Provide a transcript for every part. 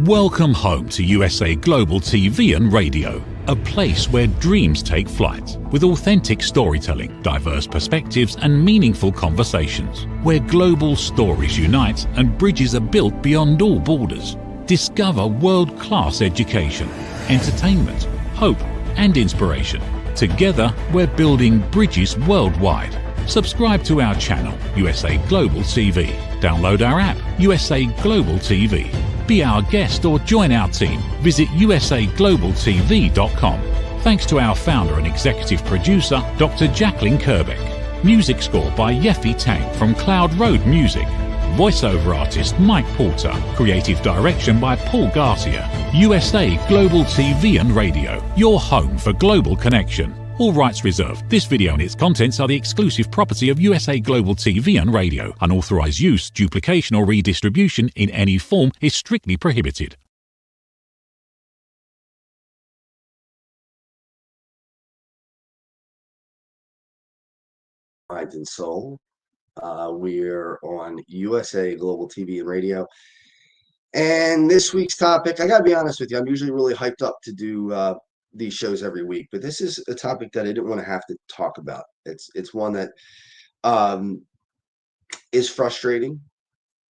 Welcome home to USA Global TV and Radio, a place where dreams take flight, with authentic storytelling, diverse perspectives and meaningful conversations, where global stories unite and bridges are built beyond all borders. Discover world-class education, entertainment, hope and inspiration. Together, we're building bridges worldwide. Subscribe to our channel, USA Global TV. Download our app, USA Global TV. Be our guest or join our team. Visit usaglobaltv.com. Thanks to our founder and executive producer, Dr. Jacqueline Kerbeck. Music score by Yeffy Tang from Cloud Road Music. Voiceover artist Mike Porter. Creative direction by Paul Garcia. USA Global TV and Radio, your home for global connection. All rights reserved. This video and its contents are the exclusive property of USA Global TV and Radio. Unauthorized use, duplication or redistribution in any form is strictly prohibited. Mind and Soul. We're on USA Global TV and Radio. And this week's topic, I got to be honest with you, I'm usually really hyped up to do these shows every week, but this is a topic that I didn't want to have to talk about. It's one that is frustrating,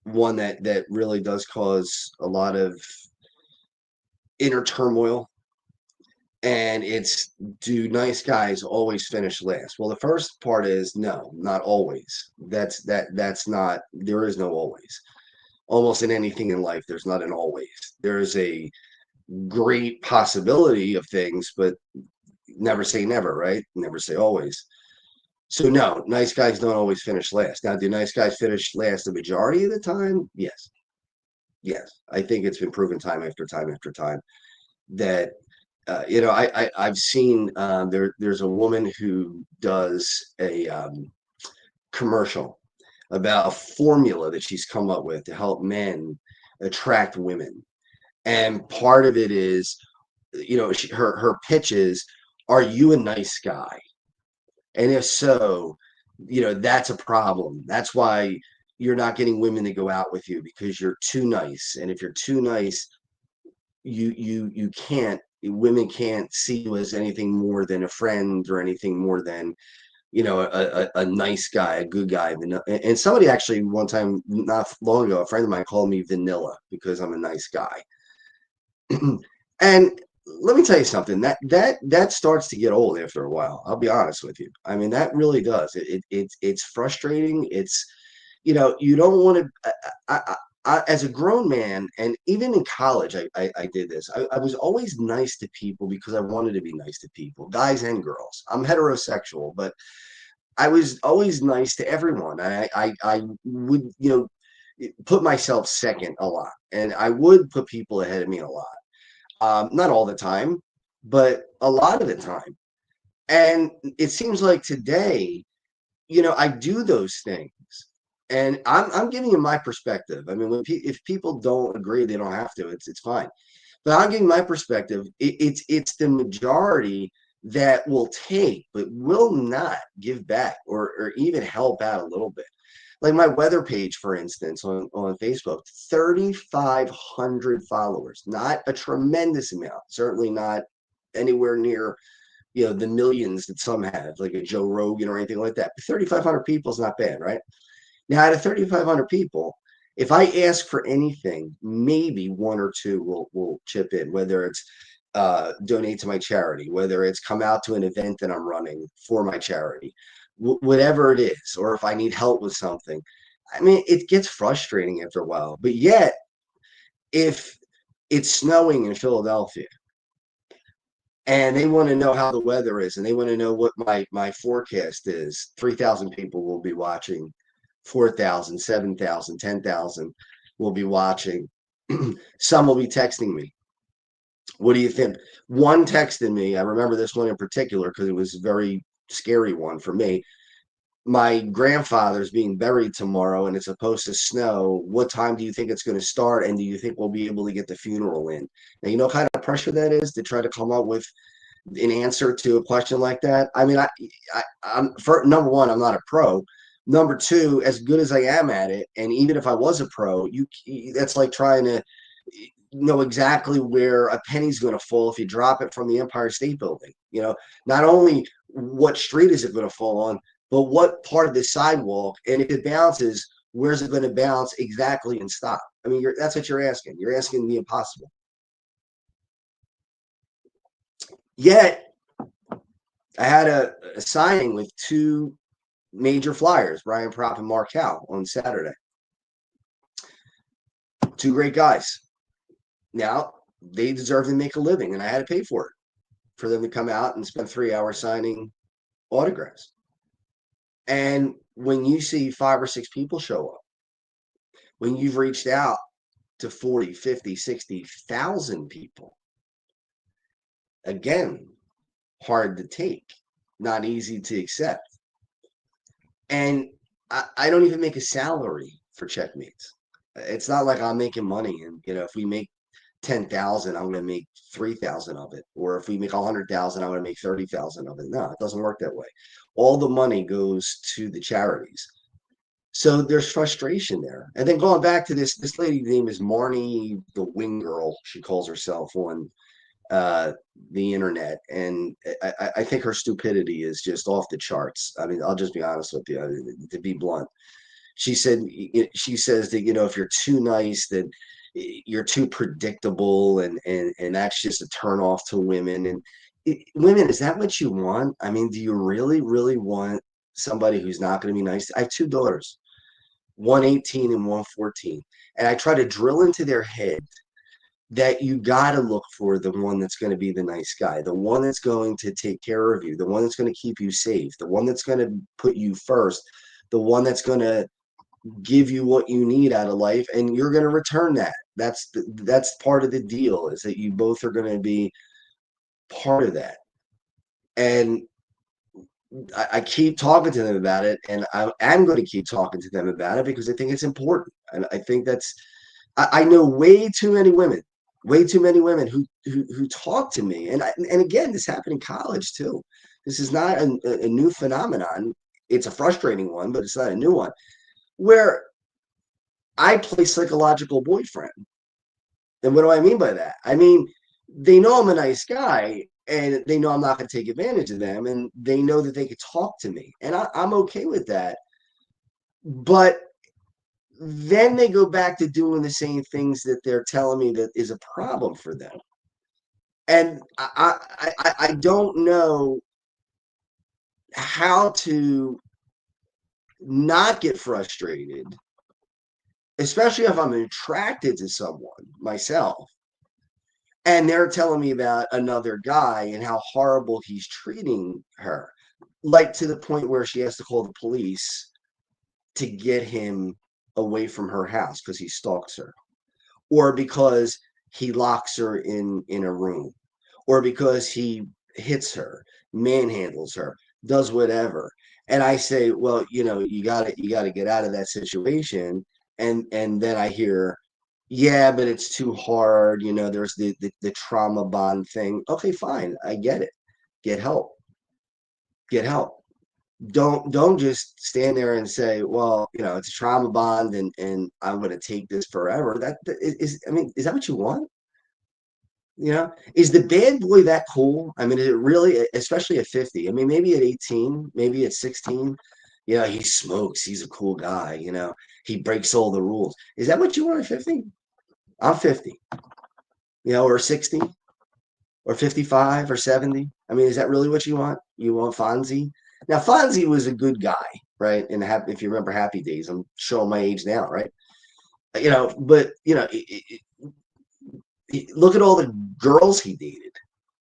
one that really does cause a lot of inner turmoil. And it's, do nice guys always finish last? Well, the first part is no, not always. That's not, there is no always. Almost in anything in life, there's not an always. There's a great possibility of things, but never say never, right? Never say always. So no, nice guys don't always finish last. Now, do nice guys finish last the majority of the time? Yes. I think it's been proven time after time after time that I've seen there's a woman who does a commercial about a formula that she's come up with to help men attract women. And part of it is, her pitch is, are you a nice guy? And if so, that's a problem. That's why you're not getting women to go out with you, because you're too nice. And if you're too nice, you can't, women can't see you as anything more than a friend or anything more than, a nice guy, a good guy. And somebody actually one time, not long ago, a friend of mine called me vanilla because I'm a nice guy. And let me tell you something, that starts to get old after a while. I'll be honest with you. I mean, that really does. It's frustrating. It's, you don't want to, as a grown man, and even in college, I did this. I was always nice to people because I wanted to be nice to people, guys and girls. I'm heterosexual, but I was always nice to everyone. I would, put myself second a lot, and I would put people ahead of me a lot. Not all the time, but a lot of the time. And it seems like today, I do those things. And I'm giving you my perspective. I mean, if people don't agree, they don't have to. It's fine. But I'm giving my perspective. It's the majority that will take, but will not give back or even help out a little bit. Like my weather page, for instance, on Facebook, 3,500 followers. Not a tremendous amount. Certainly not anywhere near, the millions that some have, like a Joe Rogan or anything like that. But 3,500 people is not bad, right? Now, out of 3,500 people, if I ask for anything, maybe one or two will chip in, whether it's donate to my charity, whether it's come out to an event that I'm running for my charity, whatever it is, or if I need help with something. I mean, it gets frustrating after a while. But yet, if it's snowing in Philadelphia and they want to know how the weather is and they want to know what my forecast is, 3,000 people will be watching. 4,000, 7,000, 10,000 will be watching. Some will be texting me. What do you think? One texted me. I remember this one in particular because it was a very scary one for me. My grandfather's being buried tomorrow and it's supposed to snow. What time do you think it's going to start? And do you think we'll be able to get the funeral in? Now, you know what kind of pressure that is to try to come up with an answer to a question like that? I mean, I'm for number one, I'm not a pro. Number two, as good as I am at it, and even if I was a pro, that's like trying to, know exactly where a penny's going to fall if you drop it from the Empire State Building. You know, not only what street is it going to fall on, but what part of the sidewalk, and if it bounces, where's it going to bounce exactly and stop? I mean, that's what you're asking. You're asking the impossible. Yet, I had a signing with two major flyers, Brian Propp and Mark Howe, on Saturday. Two great guys. Now, they deserve to make a living, and I had to pay for it, for them to come out and spend 3 hours signing autographs. And when you see 5 or 6 people show up, when you've reached out to 40, 50, 60,000 people, again, hard to take, not easy to accept. And I don't even make a salary for Checkmates. It's not like I'm making money, and if we make 10,000, I'm going to make 3,000 of it, or if we make 100,000, I'm going to make 30,000 of it. No, it doesn't work that way. All the money goes to the charities. So there's frustration there. And then going back to this lady's name is Marnie the Wing Girl. She calls herself on the internet, and I think her stupidity is just off the charts. I mean, I'll just be honest with you, to be blunt. She says that if you're too nice, that you're too predictable, and that's just a turn off to women. And women, is that what you want? I mean, do you really want somebody who's not going to be nice? I have two daughters, one 18 and one 14, and I try to drill into their head that you got to look for the one that's going to be the nice guy, the one that's going to take care of you, the one that's going to keep you safe, the one that's going to put you first, the one that's going to give you what you need out of life, and you're going to return that. That's part of the deal, is that you both are going to be part of that. And I keep talking to them about it, and I am going to keep talking to them about it because I think it's important. And I think I know way too many women who talk to me, and again, this happened in college too. This is not a new phenomenon. It's a frustrating one, but it's not a new one, where I play psychological boyfriend. And what do I mean by that? I mean, they know I'm a nice guy, and they know I'm not going to take advantage of them, and they know that they could talk to me, and I'm okay with that. But then they go back to doing the same things that they're telling me that is a problem for them. And I don't know how to not get frustrated, especially if I'm attracted to someone myself, and they're telling me about another guy and how horrible he's treating her, like to the point where she has to call the police to get him away from her house because he stalks her, or because he locks her in a room, or because he hits her, manhandles her, does whatever. And I say, well, you got to get out of that situation. And then I hear, yeah, but it's too hard. There's the trauma bond thing. Okay, fine, I get it. Get help. Get help. Don't just stand there and say, well, it's a trauma bond, and I'm going to take this forever. That is, I mean, is that what you want? Is the bad boy that cool? I mean, is it really, especially at 50? I mean, maybe at 18, maybe at 16, he smokes, he's a cool guy, he breaks all the rules. Is that what you want at 50? I'm 50, or 60, or 55, or 70. I mean, is that really what you want? You want Fonzie? Now, Fonzie was a good guy, right? And if you remember Happy Days, I'm showing my age now, right? But look at all the girls he dated,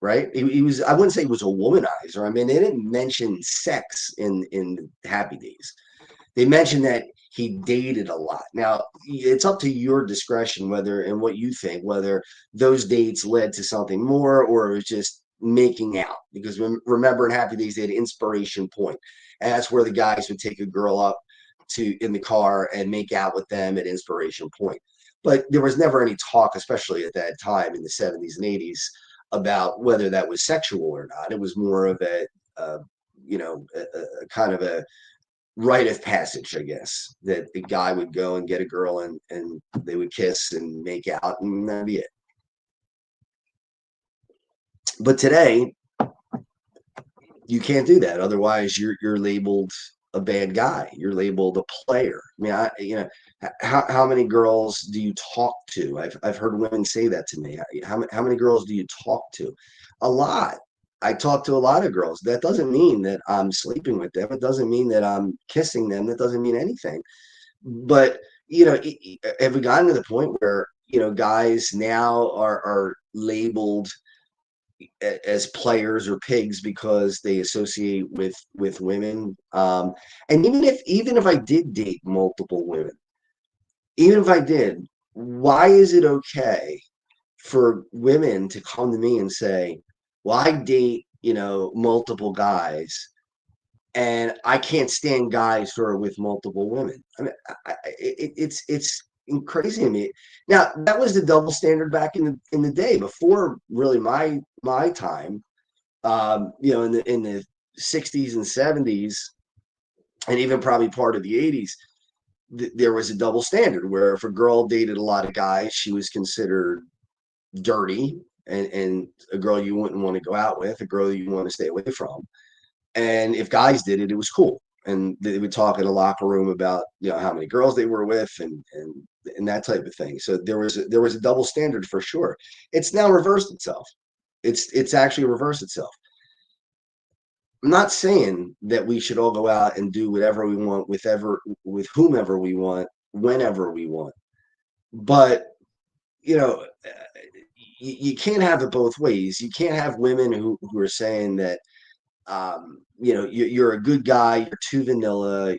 right? He was, I wouldn't say he was a womanizer. I mean, they didn't mention sex in Happy Days. They mentioned that he dated a lot. Now, it's up to your discretion whether, and what you think, whether those dates led to something more or it was just making out. Because remember, in Happy Days, they had Inspiration Point, and that's where the guys would take a girl up in the car and make out with them at Inspiration Point. But there was never any talk, especially at that time in the 70s and 80s, about whether that was sexual or not. It was more of a kind of a rite of passage, I guess, that the guy would go and get a girl, and they would kiss and make out, and that'd be it. But today, you can't do that. Otherwise, you're labeled a bad guy. You're labeled a player. I mean, how many girls do you talk to? I've heard women say that to me. How many girls do you talk to? A lot. I talk to a lot of girls. That doesn't mean that I'm sleeping with them. It doesn't mean that I'm kissing them. That doesn't mean anything. But have we gotten to the point where guys now are labeled as players or pigs because they associate with women? And even if I did date multiple women, even if I did, why is it okay for women to come to me and say, well, I date multiple guys and I can't stand guys who are with multiple women? I mean, it's crazy to me. Now, that was the double standard back in the day before really my time. In the 60s and 70s, and even probably part of the 80s, there was a double standard where if a girl dated a lot of guys, she was considered dirty and a girl you wouldn't want to go out with, a girl you want to stay away from. And if guys did it, it was cool. And they would talk in a locker room about how many girls they were with and that type of thing. So there was a double standard for sure. It's now reversed itself. It's actually reversed itself. I'm not saying that we should all go out and do whatever we want with whomever we want, whenever we want. But you know, you can't have it both ways. You can't have women who are saying that you're a good guy, you're too vanilla,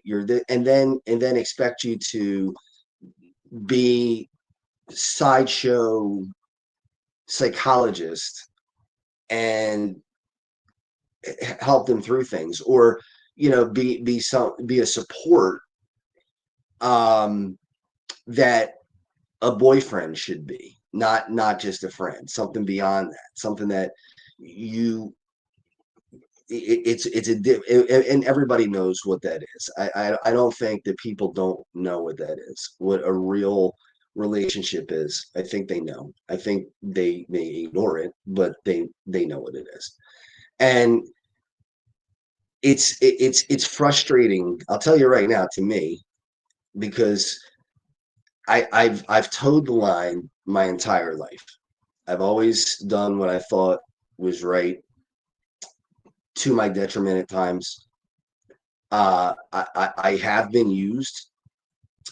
and then expect you to be sideshow psychologist and help them through things, or be a support um that a boyfriend should be, not just a friend, something beyond that, something that you it's and everybody knows what that is. I don't think that people don't know what that is, what a real relationship is. I think they know. I think they may ignore it, but they know what it is. And it's frustrating, I'll tell you right now, to me, because I've towed the line my entire life. I've always done what I thought was right, to my detriment at times. I have been used,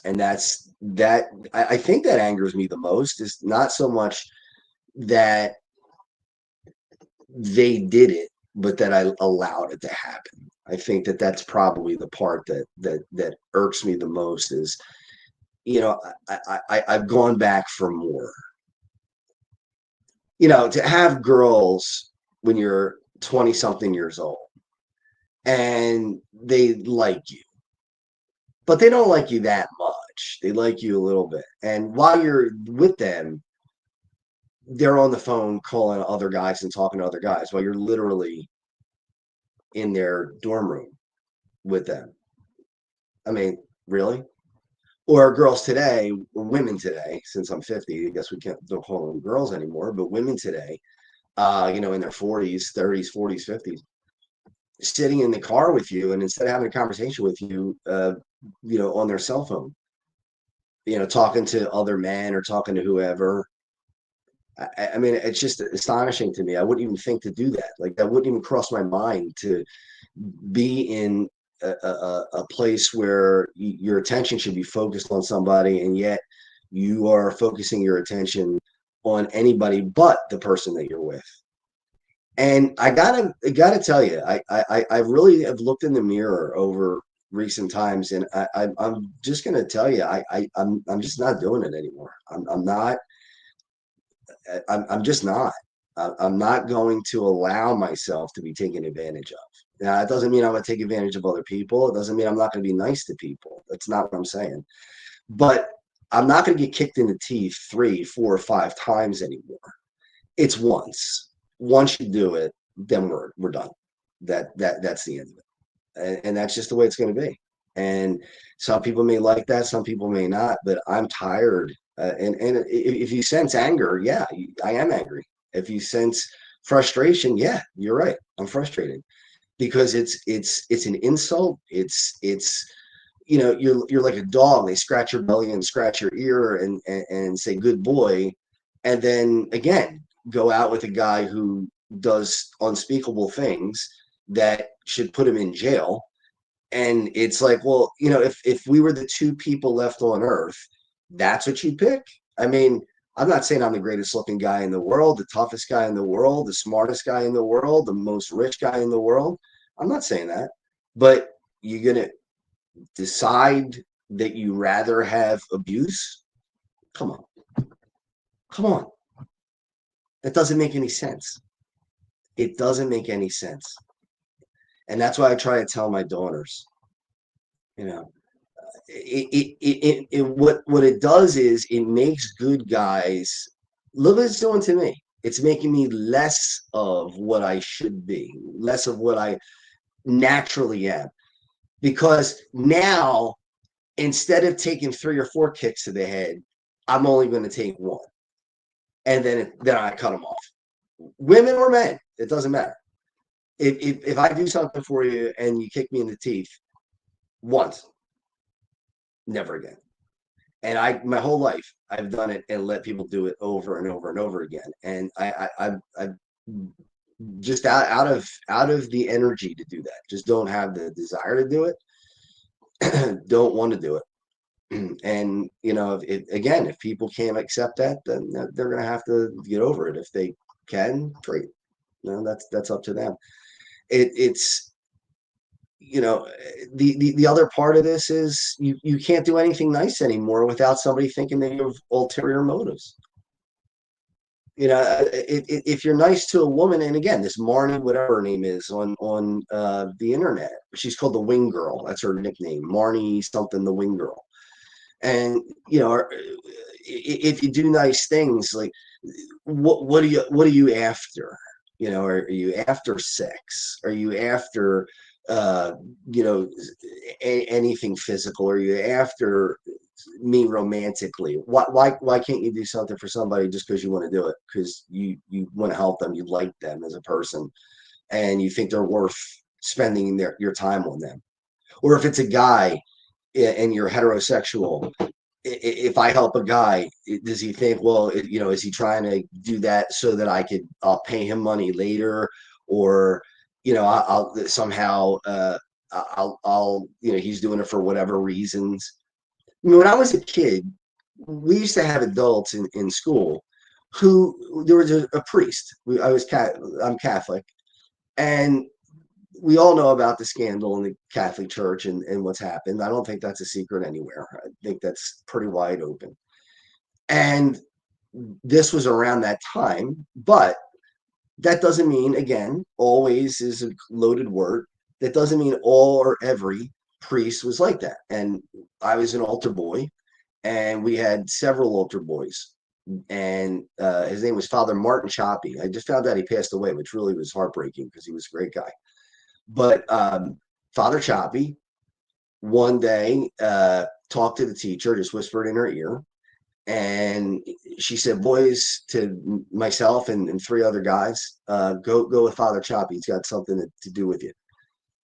and I think that angers me the most. Is not so much that they did it, but that I allowed it to happen. I think that that's probably the part that irks me the most. Is I've gone back for more. To have girls when you're 20 something years old and they like you, but they don't like you that much. They like you a little bit. And while you're with them, they're on the phone calling other guys and talking to other guys while you're literally in their dorm room with them. I mean, really? Or girls today, or women today, since I'm 50, I guess we don't call them girls anymore, but women today, in their 40s, 30s, 40s, 50s, sitting in the car with you, and instead of having a conversation with you, on their cell phone, talking to other men or talking to whoever. I mean, it's just astonishing to me. I wouldn't even think to do that. Like, that wouldn't even cross my mind to be in a place where your attention should be focused on somebody, and yet you are focusing your attention on anybody but the person that you're with. And I gotta tell you, I really have looked in the mirror over recent times, and I'm just gonna tell you, I'm just not doing it anymore. I'm not. I'm just not. I'm not going to allow myself to be taken advantage of. Now, that doesn't mean I'm going to take advantage of other people. It doesn't mean I'm not going to be nice to people. That's not what I'm saying. But I'm not going to get kicked in the teeth 3, 4, or 5 times anymore. It's once. Once you do it, then we're done. That's the end of it, and that's just the way it's going to be. And some people may like that, some people may not. But I'm tired. And if you sense anger, yeah, I am angry. If you sense Frustration, yeah, you're right. I'm frustrated because it's an insult. It's you're like a dog. They scratch your belly and scratch your ear and say good boy, and then again go out with a guy who does unspeakable things that should put him in jail. And it's like, well, if we were the two people left on earth, that's what you pick. I mean, I'm not saying I'm the greatest looking guy in the world, the toughest guy in the world, the smartest guy in the world, the most rich guy in the world. I'm not saying that. But you're going to decide that you rather have abuse? Come on. Come on. That doesn't make any sense. It doesn't make any sense. And that's why I try to tell my daughters, you know, what it does is it makes good guys. Look what it's doing to me. It's making me less of what I should be, less of what I naturally am. Because now, instead of taking 3 or 4 kicks to the head, I'm only going to take one, and then I cut them off. Women or men, it doesn't matter. If I do something for you and you kick me in the teeth once, never again. And my whole life I've done it and let people do it over and over and over again. And I just out of the energy to do that. Just don't have the desire to do it. Don't want to do it. And if people can't accept that, then they're gonna have to get over it. If they can, great. That's up to them. It's the other part of this is you can't do anything nice anymore without somebody thinking that you have ulterior motives. If you're nice to a woman, and again, this Marnie, whatever her name is on the internet, she's called the Wing Girl. That's her nickname, Marnie something, the Wing Girl. And if you do nice things, like what are you after? Are you after sex? Are you after uh anything physical? Are you after me romantically? Why can't you do something for somebody just because you want to do it, because you want to help them, you like them as a person, and you think they're worth spending your time on them? Or if it's a guy and you're heterosexual, if I help a guy, does he think, well, is he trying to do that so that I'll pay him money later, or I'll somehow I'll he's doing it for whatever reasons. I mean, when I was a kid, we used to have adults in school who there was a priest. I'm Catholic, and we all know about the scandal in the Catholic Church and what's happened. I don't think that's a secret anywhere. I think that's pretty wide open. And this was around that time, but that doesn't mean, again, always is a loaded word. That doesn't mean all or every priest was like that. And I was an altar boy, and we had several altar boys. And his name was Father Martin Choppy. I just found out he passed away, which really was heartbreaking because he was a great guy. But Father Choppy one day talked to the teacher, just whispered in her ear, and she said, "Boys," to myself and 3 other guys, go with Father Choppy. He's got something to do with you."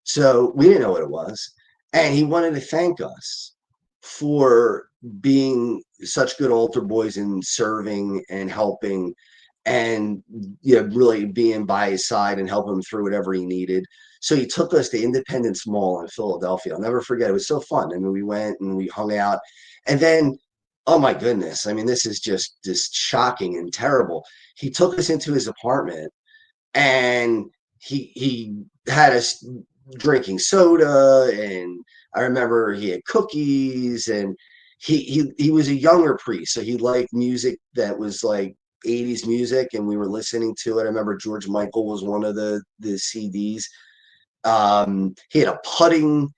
So we didn't know what it was, and he wanted to thank us for being such good altar boys and serving and helping, and really being by his side and helping him through whatever he needed. So he took us to Independence Mall in Philadelphia. I'll never forget. It was so fun. I mean, we went and we hung out, and then, oh my goodness, I mean, this is just shocking and terrible. He took us into his apartment, and he had us drinking soda, and I remember he had cookies, and he was a younger priest, so he liked music that was like 80s music, and we were listening to it. I remember George Michael was one of the CDs. He had a putting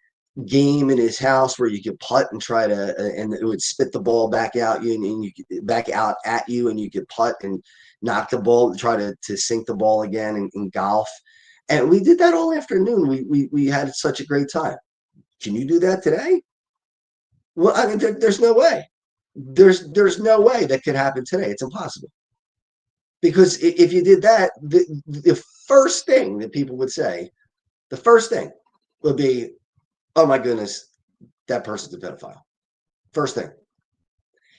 game in his house where you could putt and try to, and it would spit the ball back out you, and you could back out at you, and you could putt and knock the ball, try to sink the ball again in golf. And we did that all afternoon. We had such a great time. Can you do that today? Well, I mean, there's no way. There's no way that could happen today. It's impossible. Because if you did that, the first thing that people would say, the first thing would be, oh my goodness, that person's a pedophile. First thing.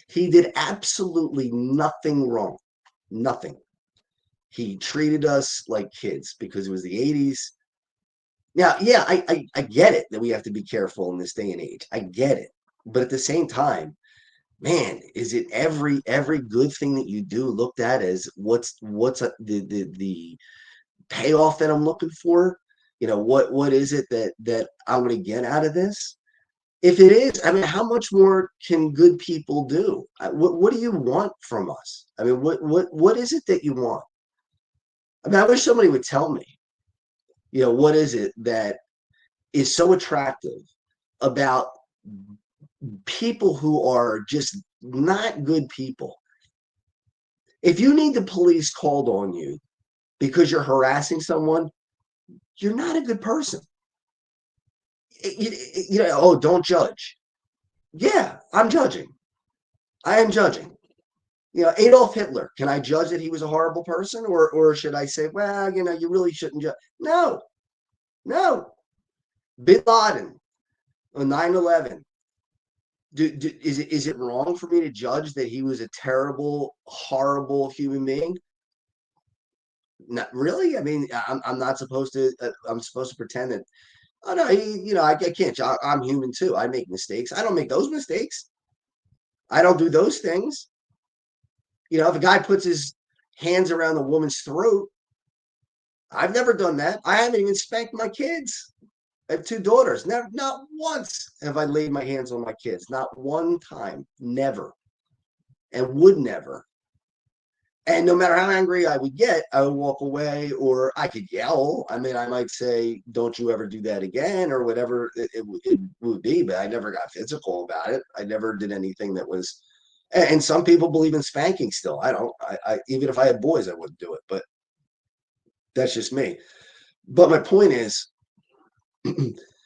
He did absolutely nothing wrong. Nothing. He treated us like kids because it was the 80s. Now, yeah, I get it that we have to be careful in this day and age. I get it. But at the same time, man, is it every good thing that you do looked at as the payoff that I'm looking for? What is it that I'm going to get out of this? If it is, I mean, how much more can good people do? What do you want from us? I mean, what is it that you want? I mean, I wish somebody would tell me, what is it that is so attractive about people who are just not good people? If you need the police called on you because you're harassing someone, you're not a good person. Oh, don't judge. Yeah, I'm judging. I am judging. Adolf Hitler, can I judge that he was a horrible person? Or should I say, well, you really shouldn't judge? No, no. Bin Laden on 9/11. Is it wrong for me to judge that he was a terrible, horrible human being? Not really. I mean, I'm not supposed to. I'm supposed to pretend that. Oh no, I can't. I'm human too. I make mistakes. I don't make those mistakes. I don't do those things. If a guy puts his hands around a woman's throat, I've never done that. I haven't even spanked my kids. I have two daughters. Never, not once have I laid my hands on my kids. Not one time. Never. And would never. And no matter how angry I would get, I would walk away, or I could yell. I mean, I might say, don't you ever do that again, or whatever it would be, but I never got physical about it. I never did anything that was, and some people believe in spanking still. I don't, even if I had boys, I wouldn't do it, but that's just me. But my point is,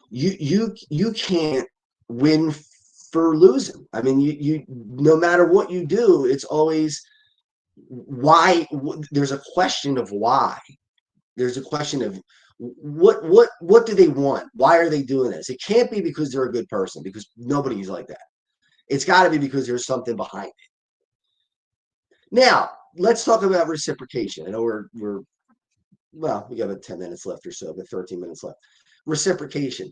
you can't win for losing. I mean, you no matter what you do, it's always why. There's a question of why. There's a question of what do they want? Why are they doing this? It can't be because they're a good person, because nobody's like that. It's got to be because there's something behind it. Now, let's talk about reciprocation. I know we're well, we got about 10 minutes left or so, but 13 minutes left. Reciprocation.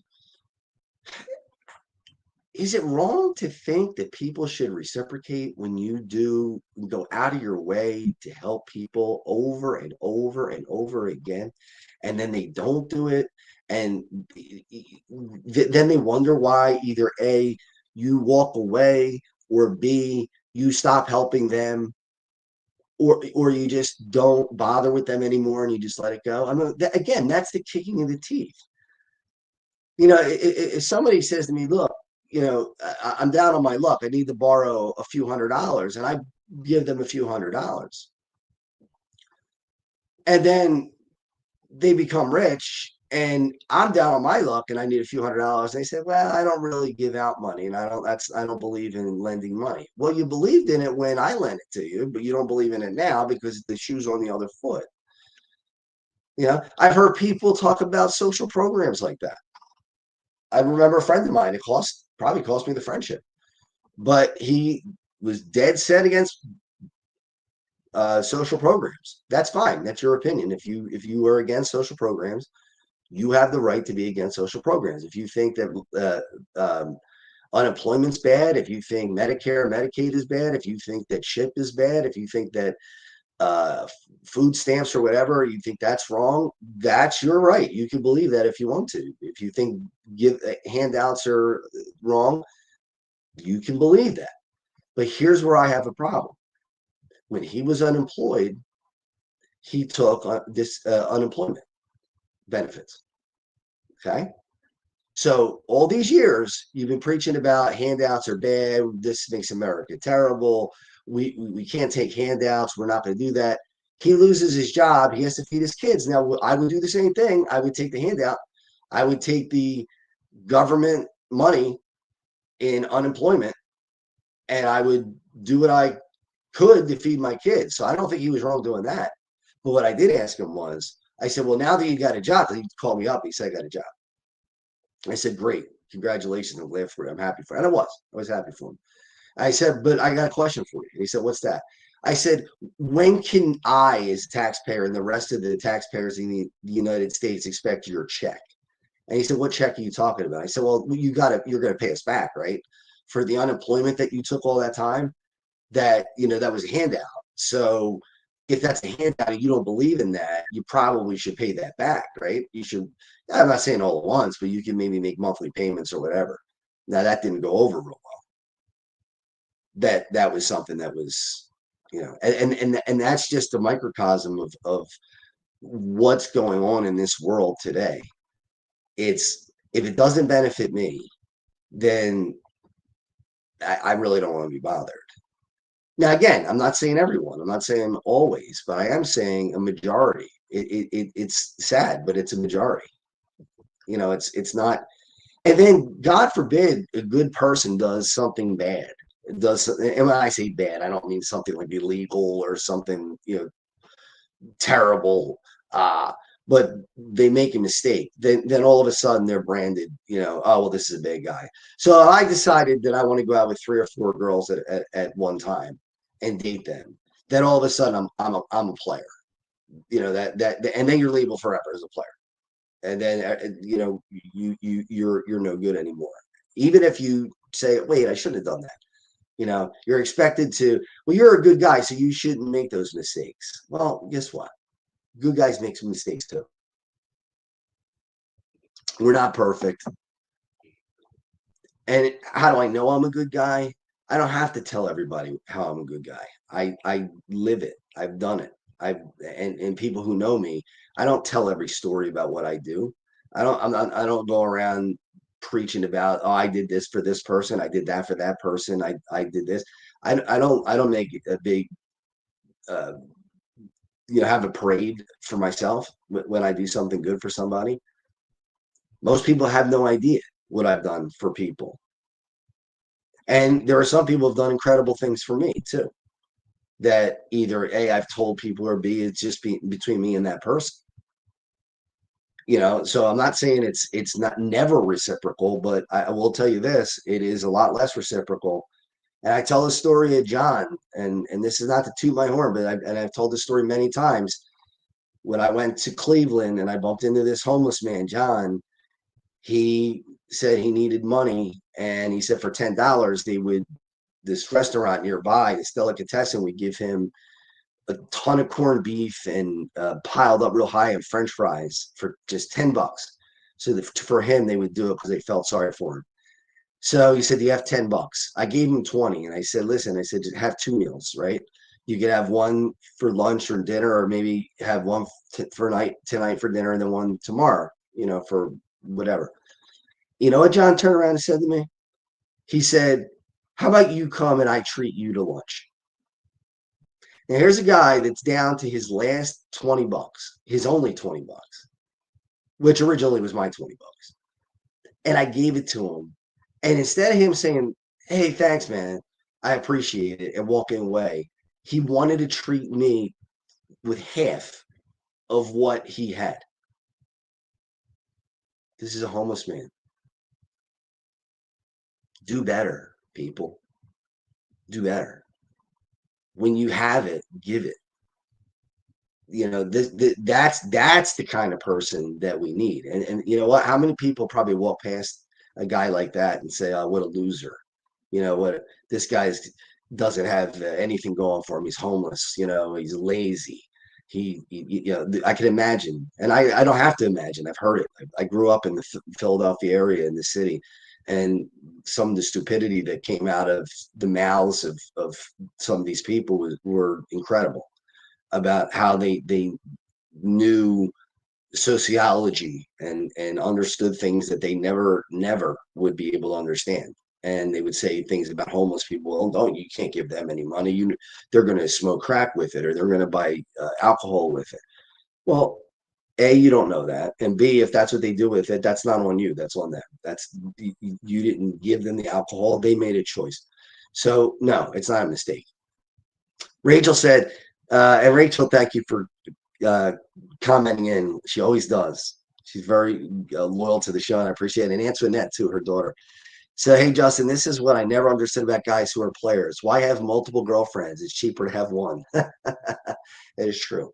Is it wrong to think that people should reciprocate when you go out of your way to help people over and over and over again, and then they don't do it, and then they wonder why either A, you walk away, or B, you stop helping them, or you just don't bother with them anymore and you just let it go? I mean, again, that's the kicking in the teeth. If somebody says to me, look, I'm down on my luck, I need to borrow a few $100s, and I give them a few $100s. And then they become rich, and I'm down on my luck and I need a few $100s. They say, well, I don't really give out money, and I don't believe in lending money. Well, you believed in it when I lent it to you, but you don't believe in it now because the shoe's on the other foot. I've heard people talk about social programs like that. I remember a friend of mine, it probably cost me the friendship, but he was dead set against social programs. That's fine. That's your opinion. If you are against social programs, you have the right to be against social programs. If you think that unemployment's bad, if you think Medicare, Medicaid is bad, if you think that CHIP is bad, if you think that food stamps or whatever, you think that's wrong, that's your right. You can believe that if you want to. If you think handouts are wrong, you can believe that. But here's where I have a problem. When he was unemployed, he took this unemployment benefits. Okay. So all these years you've been preaching about handouts are bad. This makes America terrible. We can't take handouts. We're not going to do that. He loses his job. He has to feed his kids. Now, I would do the same thing. I would take the handout. I would take the government money in unemployment, and I would do what I could to feed my kids. So I don't think he was wrong doing that. But what I did ask him was, I said, well, now that you got a job, he called me up. He said, I got a job. I said, great. Congratulations. I'm glad for you. I'm happy for you. And I was happy for him. I said, but I got a question for you. He said, what's that? I said, when can I, as a taxpayer, and the rest of the taxpayers in the United States expect your check? And he said, what check are you talking about? I said, well, you're going to pay us back, right? For the unemployment that you took all that time, that, that was a handout. So if that's a handout and you don't believe in that, you probably should pay that back, right? You should, I'm not saying all at once, but you can maybe make monthly payments or whatever. Now that didn't go over real well. That was something that was, and that's just a microcosm of what's going on in this world today. It's, if it doesn't benefit me, then I really don't want to be bothered. Now, again, I'm not saying everyone, I'm not saying always, but I am saying a majority. It's sad, but it's a majority. It's not. And then, God forbid, a good person does something bad. It does, and when I say bad, I don't mean something like illegal or something, terrible. But they make a mistake. Then all of a sudden they're branded, oh, well, this is a bad guy. So I decided that I want to go out with 3 or 4 girls at one time and date them. Then all of a sudden I'm a player. And then you're labeled forever as a player. And then you're no good anymore. Even if you say, wait, I shouldn't have done that. You're expected to, well, you're a good guy, so you shouldn't make those mistakes. Well, guess what? Good guys make some mistakes too. We're not perfect. And how do I know I'm a good guy? I don't have to tell everybody how I'm a good guy. I live it. I've done it. And people who know me, I don't tell every story about what I do. I don't go around preaching about, oh, I did this for this person, I did that for that person, I did this. I don't make a big have a parade for myself when I do something good for somebody. Most people have no idea what I've done for people. And there are some people who've done incredible things for me too. That either A, I've told people, or B, it's just between me and that person. So I'm not saying it's not never reciprocal, but I will tell you this, it is a lot less reciprocal. And I tell the story of John, and this is not to toot my horn, but I've told this story many times. When I went to Cleveland and I bumped into this homeless man, John, he said he needed money, and he said for $10, this restaurant nearby, this delicatessen, would give him a ton of corned beef and piled up real high and French fries for just $10. So for him, they would do it because they felt sorry for him. So he said, do you have $10? I gave him 20. And I said, listen, just have 2 meals, right? You could have one for lunch or dinner, or maybe have one tonight for dinner, and then one tomorrow, for whatever. You know what John turned around and said to me? He said, how about you come and I treat you to lunch? Now here's a guy that's down to his last $20, his only $20, which originally was my $20. And I gave it to him. And instead of him saying, hey, thanks, man, I appreciate it, and walking away, he wanted to treat me with half of what he had. This is a homeless man. Do better, people. Do better. When you have it, give it. That's the kind of person that we need. And you know what? How many people probably walk past a guy like that and say, oh, what a loser. What, this guy doesn't have anything going for him. He's homeless. He's lazy. I can imagine, and I don't have to imagine. I've heard it. I grew up in the Philadelphia area, in the city, and some of the stupidity that came out of the mouths of some of these people were incredible, about how they knew sociology and understood things that they never would be able to understand. And they would say things about homeless people. Oh, you can't give them any money. They're going to smoke crack with it, or they're going to buy alcohol with it. Well, A, you don't know that. And B, if that's what they do with it, that's not on you. That's on them. You didn't give them the alcohol. They made a choice. So no, it's not a mistake. Rachel said, and Rachel, thank you for commenting in. She always does. She's very loyal to the show, and I appreciate it. And Antoinette, too, her daughter. So, hey, Justin, this is what I never understood about guys who are players. Why have multiple girlfriends? It's cheaper to have one. It is true.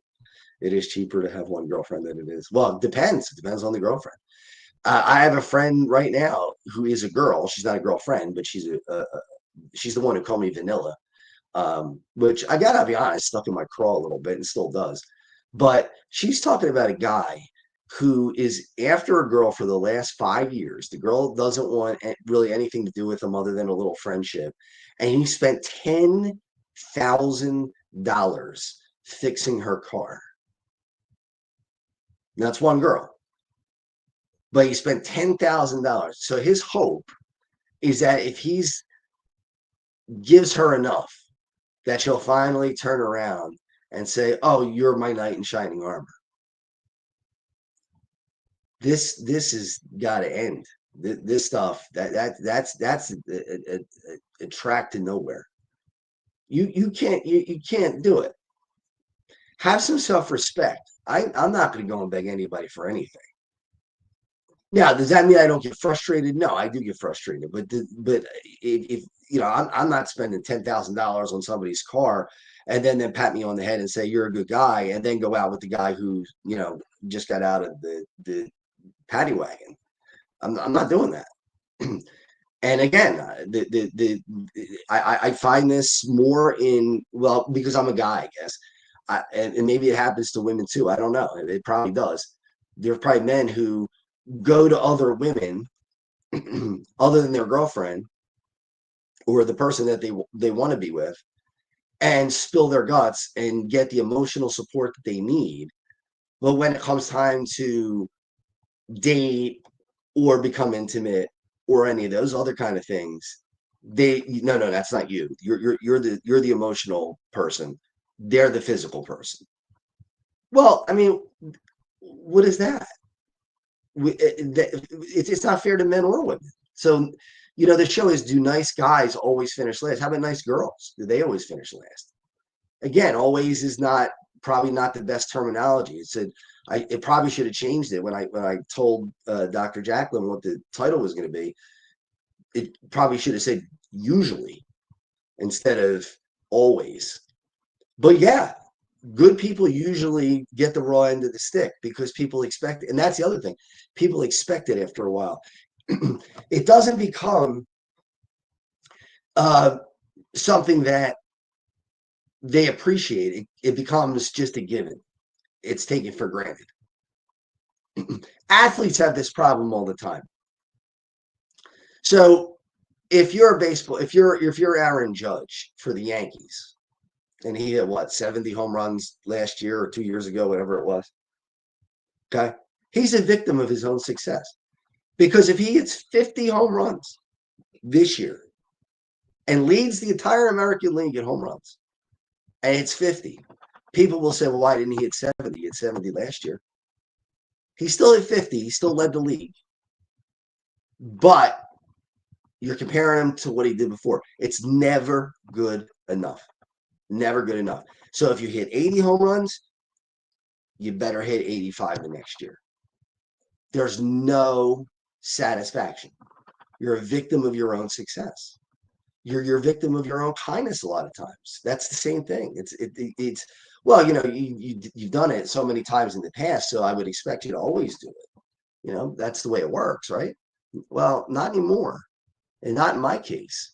It is cheaper to have one girlfriend than it is. Well, it depends. It depends on the girlfriend. I have a friend right now who is a girl. She's not a girlfriend, but she's the one who called me vanilla, which I gotta be honest, stuck in my craw a little bit and still does. But she's talking about a guy who is after a girl for the last 5 years. The girl doesn't want really anything to do with him other than a little friendship, and he spent $10,000 fixing her car. That's one girl, but he spent $10,000. So his hope is that if he's gives her enough, that she'll finally turn around and say, "Oh, you're my knight in shining armor." This has got to end. This stuff that's a track to nowhere. You can't do it. Have some self-respect. I'm not going to go and beg anybody for anything. Now, does that mean I don't get frustrated? No, I do get frustrated. But if you know, I'm not spending $10,000 on somebody's car and then pat me on the head and say you're a good guy, and then go out with the guy who just got out of the paddy wagon. I'm not doing that. And again, I find this more because I'm a guy, I guess, and maybe it happens to women too. I don't know. It probably does. There are probably men who go to other women other than their girlfriend or the person that they want to be with, and spill their guts and get the emotional support that they need. But when it comes time to date or become intimate or any of those other kind of things, no, that's not you. You're the emotional person. They're the physical person. Well, I mean, what is that? It's not fair to men or women. So, the show is, do nice guys always finish last? How about nice girls? Do they always finish last? Again, always is probably not the best terminology. It probably should have changed it when I told Dr. Jacqueline what the title was going to be. It probably should have said usually instead of always. But yeah, good people usually get the raw end of the stick because people expect it. And that's the other thing. People expect it after a while. It doesn't become something that they appreciate. It becomes just a given. It's taken for granted. Athletes have this problem all the time. So if you're Aaron Judge for the Yankees, and he had 70 home runs last year or 2 years ago, whatever it was. Okay. He's a victim of his own success, because if he hits 50 home runs this year and leads the entire American League in home runs and it's 50, people will say, well, why didn't he hit 70? He hit 70 last year. He still hit 50. He still led the league. But you're comparing him to what he did before. It's never good enough. Never good enough. So if you hit 80 home runs, you better hit 85 the next year. There's no satisfaction. You're a victim of your own success. You're a victim of your own kindness a lot of times. That's the same thing. It's well, you've done it so many times in the past, so I would expect you to always do it. That's the way it works, right? Well, not anymore, and not in my case.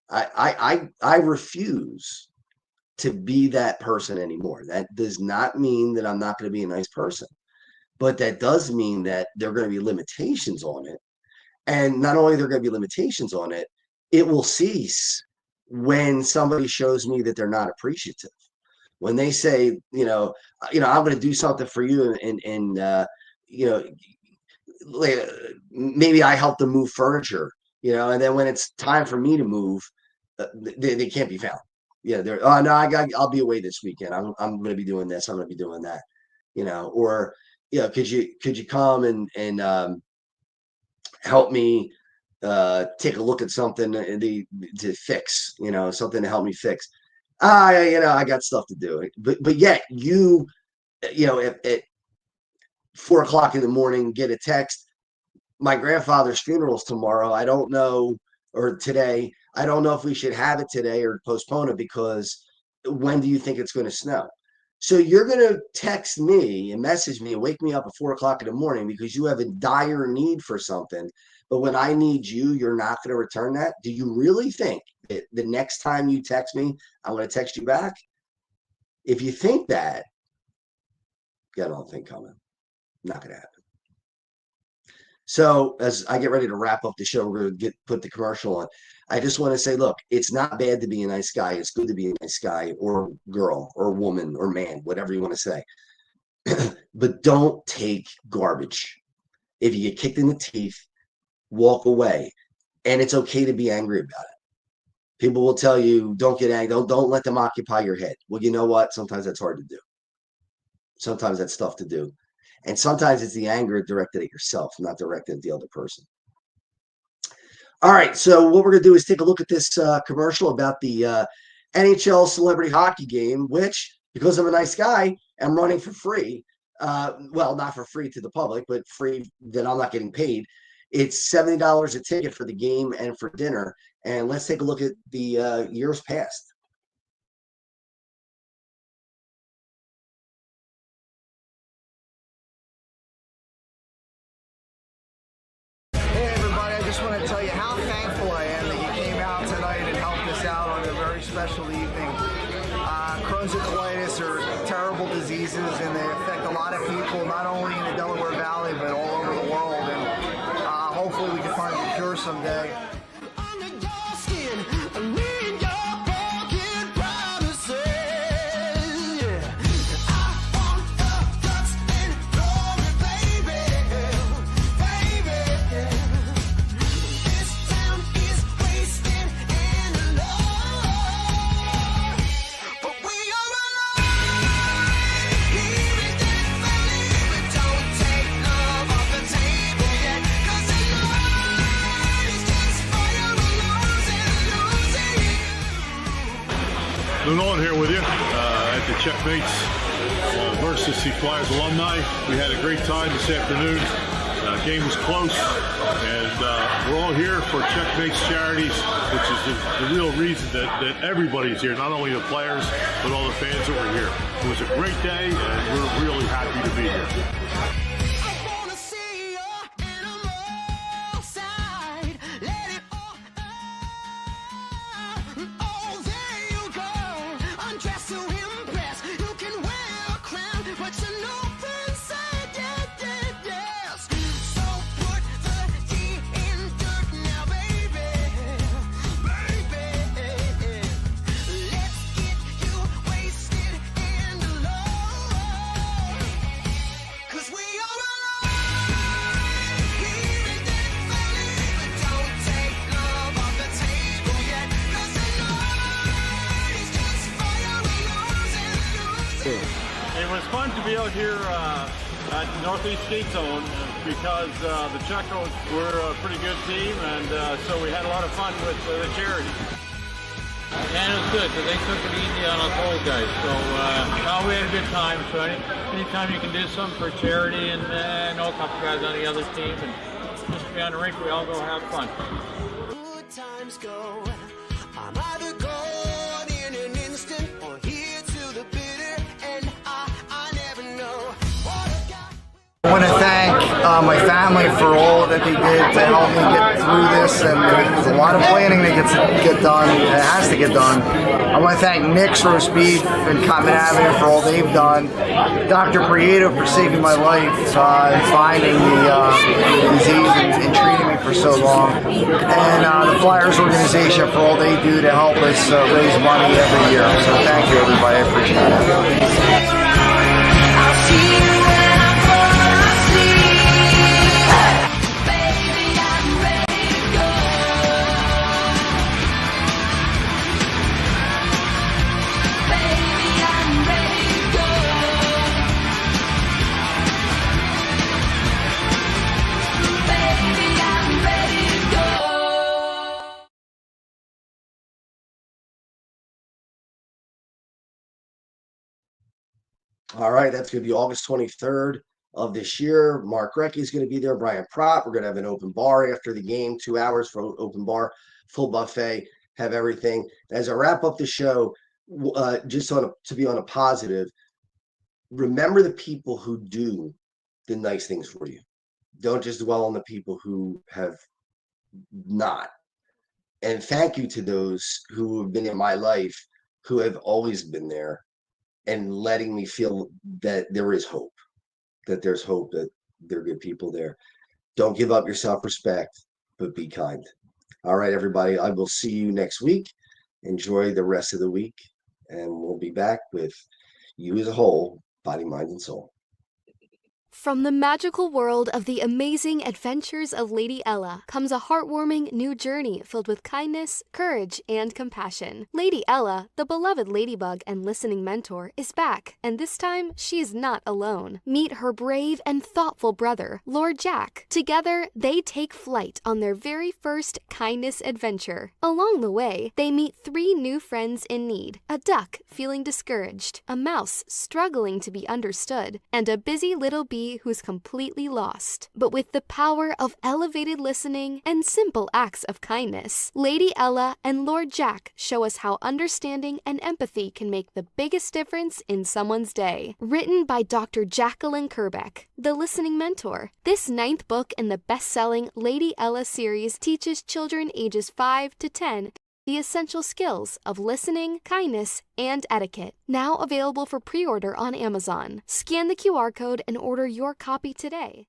I refuse to be that person anymore. That does not mean that I'm not going to be a nice person, but that does mean that there are going to be limitations on it. And not only are there going to be limitations on it, it will cease when somebody shows me that they're not appreciative. When they say, I'm going to do something for you, and maybe I help them move furniture, and then when it's time for me to move, they can't be found. Yeah, they're, oh no, I'll be away this weekend. I'm going to be doing this. I'm going to be doing that. Or could you come and help me take a look at something to fix, something to help me fix. I got stuff to do. But yet at 4 o'clock in the morning, get a text. My grandfather's funeral's tomorrow. I don't know, or today. I don't know if we should have it today or postpone it because when do you think it's going to snow? So you're going to text me and message me and wake me up at 4 o'clock in the morning because you have a dire need for something. But when I need you, you're not going to return that. Do you really think that the next time you text me, I'm going to text you back? If you think that, you got another thing coming. Not going to happen. So as I get ready to wrap up the show, we're going to put the commercial on. I just want to say, look, it's not bad to be a nice guy. It's good to be a nice guy or girl or woman or man, whatever you want to say. But don't take garbage. If you get kicked in the teeth, walk away. And it's okay to be angry about it. People will tell you, don't get angry. Don't let them occupy your head. Well, you know what? Sometimes that's hard to do. Sometimes that's tough to do. And sometimes it's the anger directed at yourself, not directed at the other person. All right, so what we're going to do is take a look at this commercial about the NHL celebrity hockey game, which, because I'm a nice guy, I'm running for free. Well, not for free to the public, but free that I'm not getting paid. It's $70 a ticket for the game and for dinner. And let's take a look at the years past. I just want to tell you how thankful I am that you came out tonight and helped us out on a very special evening. Crohn's and colitis are terrible diseases and they affect a lot of people, not only in the Delaware Valley, but all over the world. And hopefully we can find a cure someday. Nolan here with you at the Checkmates versus the Flyers alumni. We had a great time this afternoon. Game was close, and we're all here for Checkmates Charities, which is the real reason that everybody's here, not only the players, but all the fans that were here. It was a great day, and we're really happy to be here. It was fun to be out here at Northeast Skate Zone because the Checos were a pretty good team, and so we had a lot of fun with the charity. And it was good because they took it easy on us old guys. So we had a good time. So anytime you can do something for charity, and I know a couple guys on the other team, and just be on the rink, we all go have fun. Good times go. I'm either gone in an instant or here to the bitter, and I never know what I've got. I want to thank my family for all that they did to help me get through this, and there's a lot of planning that get done. It has to get done. I want to thank Nick's Roast Beef and Common Avenue for all they've done. Dr. Creative for saving my life and finding the disease and treating me for so long. And the Flyers organization for all they do to help us raise money every year. So thank you, everybody. I appreciate it. All right, that's going to be August 23rd of this year. Mark Recchi is going to be there. Brian Pratt. We're going to have an open bar after the game, 2 hours for open bar, full buffet, have everything. As I wrap up the show, just to be on a positive, remember the people who do the nice things for you. Don't just dwell on the people who have not. And thank you to those who have been in my life, who have always been there and letting me feel that there is hope, that there's hope, that there are good people there. Don't give up your self-respect, but be kind. All right, everybody, I will see you next week. Enjoy the rest of the week, and we'll be back with you as a whole, body, mind, and soul. From the magical world of the amazing adventures of Lady Ella comes a heartwarming new journey filled with kindness, courage, and compassion. Lady Ella, the beloved ladybug and listening mentor, is back, and this time she is not alone. Meet her brave and thoughtful brother, Lord Jack. Together, they take flight on their very first kindness adventure. Along the way, they meet 3 new friends in need: a duck feeling discouraged, a mouse struggling to be understood, and a busy little bee who's completely lost. But with the power of elevated listening and simple acts of kindness, Lady Ella and Lord Jack show us how understanding and empathy can make the biggest difference in someone's day. Written by Dr. Jacqueline Kerbeck, the listening mentor, this 9th book in the best-selling Lady Ella series teaches children ages 5 to 10 the essential skills of listening, kindness, and etiquette. Now available for pre-order on Amazon. Scan the QR code and order your copy today.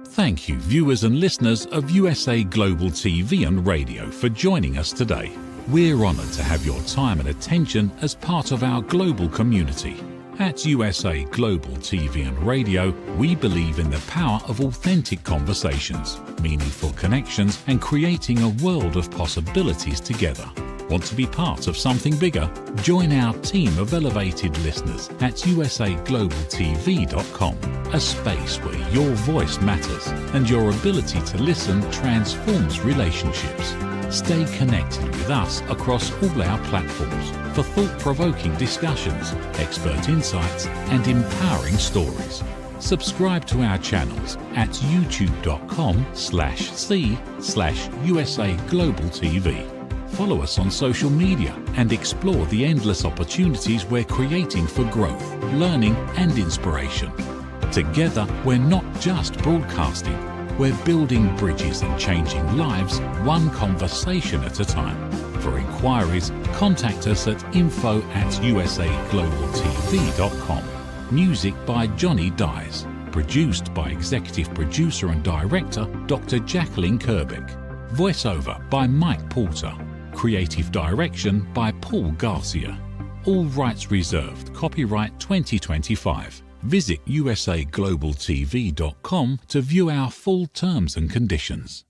Thank you, viewers and listeners of USA Global TV and Radio, for joining us today. We're honoured to have your time and attention as part of our global community. At USA Global TV and Radio, we believe in the power of authentic conversations, meaningful connections, and creating a world of possibilities together. Want to be part of something bigger? Join our team of elevated listeners at usaglobaltv.com, a space where your voice matters and your ability to listen transforms relationships. Stay connected with us across all our platforms for thought-provoking discussions, expert insights, and empowering stories. Subscribe to our channels at youtube.com/c/USA Global TV. Follow us on social media and explore the endless opportunities we're creating for growth, learning, and inspiration. Together, we're not just broadcasting, we're building bridges and changing lives one conversation at a time. For inquiries, contact us at info@usaglobaltv.com. Music by Johnny Dies. Produced by Executive Producer and Director Dr. Jacqueline Kerbeck. Voiceover by Mike Porter. Creative Direction by Paul Garcia. All rights reserved. Copyright 2025. Visit usaglobaltv.com to view our full terms and conditions.